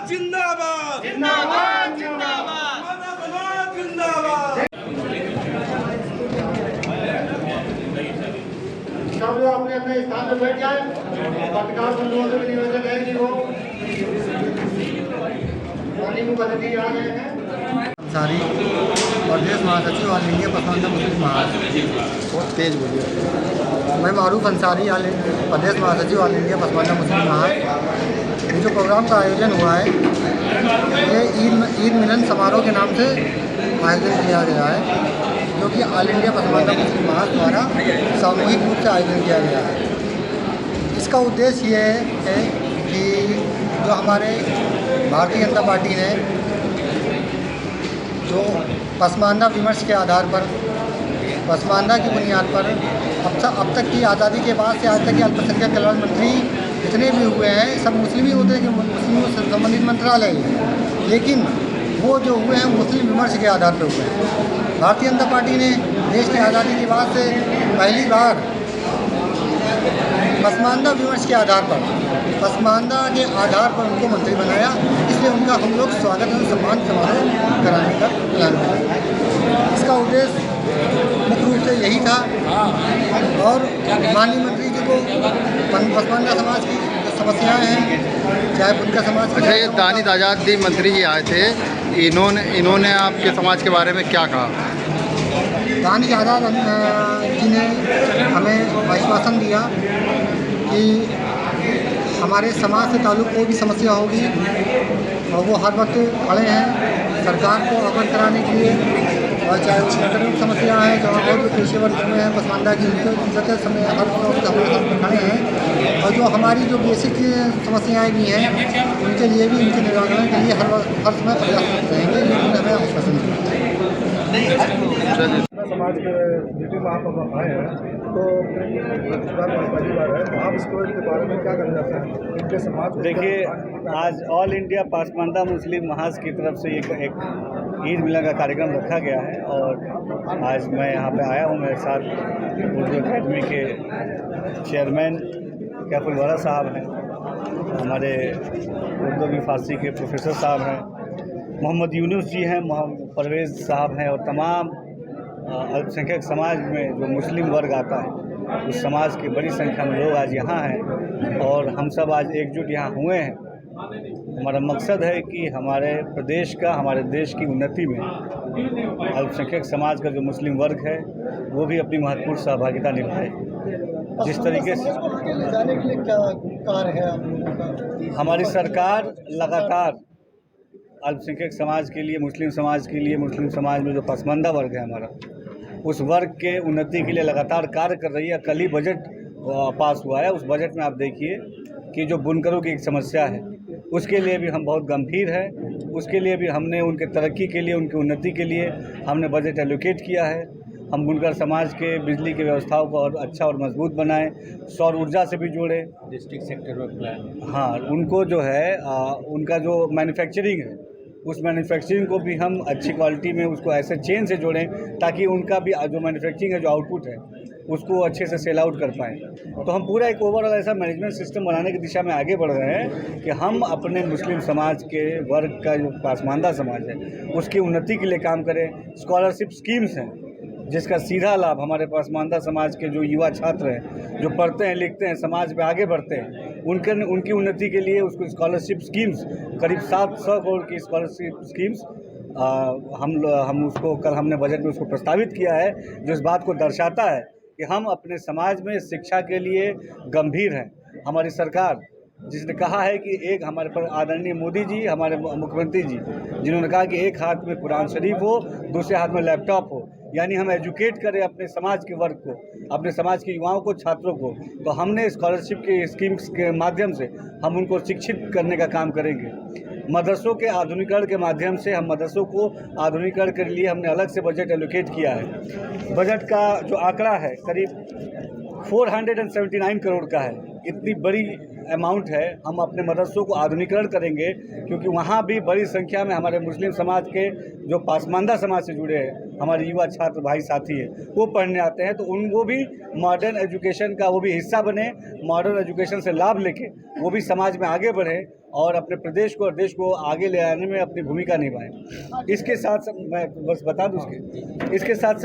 जिंदाबाद जिंदाबाद जिंदाबाद जिंदाबाद। सब लोग अपने अपने स्थान पर बैठ जाए। पत्रकार बंधुओं से भी निवेदन है कि वो पद्धति आ गए हैं। अंसारी प्रदेश महासचिव ऑल इंडिया पसमानदा मुस्लिम महासचिव। बहुत तेज बोलिए। मैं मारूफ अंसारी प्रदेश महासचिव ऑल इंडिया पसमानदा मुस्लिम महासचिव। ये जो प्रोग्राम का आयोजन हुआ है ये ईद मिलन समारोह के नाम से आयोजन किया गया है, जो कि ऑल इंडिया पसमानदा मुस्लिम महासचिव द्वारा सामूहिक रूप से आयोजन किया गया है। इसका उद्देश्य ये है कि जो हमारे भारतीय जनता पार्टी ने जो पसमानदा विमर्श के आधार पर पसमानदा की बुनियाद पर अब तक की आज़ादी के बाद से आज तक के अल्पसंख्यक कल्याण मंत्री जितने भी हुए हैं सब मुस्लिम ही होते हैं कि मुस्लिमों से संबंधित मंत्रालय है, लेकिन वो जो हुए हैं मुस्लिम विमर्श के आधार पर हुए हैं। भारतीय जनता पार्टी ने देश की आज़ादी के बाद से पहली बार पसमानदा विमर्श के आधार पर पसमानदा के आधार पर उनको मंत्री बनाया, इसलिए उनका हम लोग स्वागत और सम्मान समारोह कराने का प्लान किया। इसका उद्देश्य मुख्य रूप से यही था और माननीय मंत्री जी को पसमानदा समाज की जो समस्याएं हैं, चाहे उनका समाज अच्छा, ये दानिश आज़ाद जी मंत्री जी आए थे, इन्होंने आपके समाज के बारे में क्या कहा? दानिश आज़ाद जी ने हमें आश्वासन दिया कि हमारे समाज से ताल्लुक़ कोई भी समस्या होगी और वो हर वक्त खड़े हैं सरकार को अवगत कराने के लिए, और चाहे वो संगठनिक समस्या है जहाँ और भी पेशेवर में हैं पसमानदा की उनके समय हर वक्त हमारे साथ खड़े हैं, और जो हमारी जो बेसिक समस्याएँ भी हैं उनके लिए भी उनके निराकरण के लिए हर समय प्रयास रहेंगे, ये हमें आश्वासन दिया। समाज के मीटिंग वहाँ पर आए हैं तो पहली बार है, आप इसके बारे में क्या करना चाहते हैं? इनके समाज को देखिए, आज ऑल इंडिया पसमानदा मुस्लिम महासचिव की तरफ से एक ईद मिलन का कार्यक्रम रखा गया है और आज मैं यहाँ पे आया हूँ। मेरे साथ उर्दू अकेडमी के चेयरमैन कैफुल वरा साहब हैं, हमारे उर्दू की फारसी के प्रोफेसर साहब हैं, मोहम्मद यूनुस जी हैं, परवेज़ साहब हैं, और तमाम अल्पसंख्यक समाज में जो मुस्लिम वर्ग आता है उस समाज की बड़ी संख्या में लोग आज यहाँ हैं और हम सब आज एकजुट यहाँ हुए हैं। हमारा मकसद है कि हमारे प्रदेश का, हमारे देश की उन्नति में अल्पसंख्यक समाज का जो मुस्लिम वर्ग है वो भी अपनी महत्वपूर्ण सहभागिता निभाए। जिस तरीके से जाने के लिए क्या कार्य है आप लोगों का? हमारी सरकार लगातार अल्पसंख्यक समाज के लिए, मुस्लिम समाज के लिए, मुस्लिम समाज में जो पसमानदा वर्ग है हमारा, उस वर्ग के उन्नति के लिए लगातार कार्य कर रही है। कल ही बजट पास हुआ है, उस बजट में आप देखिए कि जो बुनकरों की एक समस्या है उसके लिए भी हम बहुत गंभीर है, उसके लिए भी हमने उनके तरक्की के लिए, उनकी उन्नति के लिए हमने बजट एलोकेट किया है। हम बुनकर समाज के बिजली की व्यवस्थाओं को और अच्छा और मजबूत बनाएं, सौर ऊर्जा से भी जोड़ें, डिस्ट्रिक्ट सेक्टर में प्लान, हाँ उनको जो है उनका जो मैन्युफैक्चरिंग है उस मैन्युफैक्चरिंग को भी हम अच्छी क्वालिटी में उसको ऐसे चेन से जोड़ें ताकि उनका भी जो मैन्युफैक्चरिंग है, जो आउटपुट है, उसको अच्छे से सेल आउट कर पाएँ। तो हम पूरा एक ओवरऑल ऐसा मैनेजमेंट सिस्टम बनाने की दिशा में आगे बढ़ रहे हैं कि हम अपने मुस्लिम समाज के वर्ग का जो पसमानदा समाज है उसकी उन्नति के लिए काम करें। स्कॉलरशिप स्कीम्स हैं जिसका सीधा लाभ हमारे पसमानदा समाज के जो युवा छात्र हैं, जो पढ़ते हैं, लिखते हैं, समाज में आगे बढ़ते हैं, उनकी उन्नति के लिए उसको स्कॉलरशिप स्कीम्स करीब 700 करोड़ की स्कॉलरशिप स्कीम्स हम उसको कल हमने बजट में उसको प्रस्तावित किया है, जो इस बात को दर्शाता है कि हम अपने समाज में शिक्षा के लिए गंभीर हैं। हमारी सरकार जिसने कहा है कि एक हमारे पर आदरणीय मोदी जी, हमारे मुख्यमंत्री जी, जिन्होंने कहा कि एक हाथ में कुरान शरीफ हो, दूसरे हाथ में लैपटॉप हो, यानी हम एजुकेट करें अपने समाज के वर्ग को, अपने समाज के युवाओं को, छात्रों को। तो हमने स्कॉलरशिप के स्कीम्स के माध्यम से हम उनको शिक्षित करने का काम करेंगे। मदरसों के आधुनिकीकरण के माध्यम से हम मदरसों को आधुनिकीकरण के लिए हमने अलग से बजट एलोकेट किया है। बजट का जो आंकड़ा है करीब 479 करोड़ का है। इतनी बड़ी अमाउंट है, हम अपने मदरसों को आधुनिकीकरण करेंगे, क्योंकि वहाँ भी बड़ी संख्या में हमारे मुस्लिम समाज के जो पासमानदा समाज से जुड़े हैं हमारे युवा छात्र भाई साथी हैं, वो पढ़ने आते हैं। तो उनको भी मॉडर्न एजुकेशन का वो भी हिस्सा बने, मॉडर्न एजुकेशन से लाभ लेके वो भी समाज में आगे बढ़े और अपने प्रदेश को और देश को आगे ले आने में अपनी भूमिका निभाएं। इसके साथ मैं बस बता दूँ इसके साथ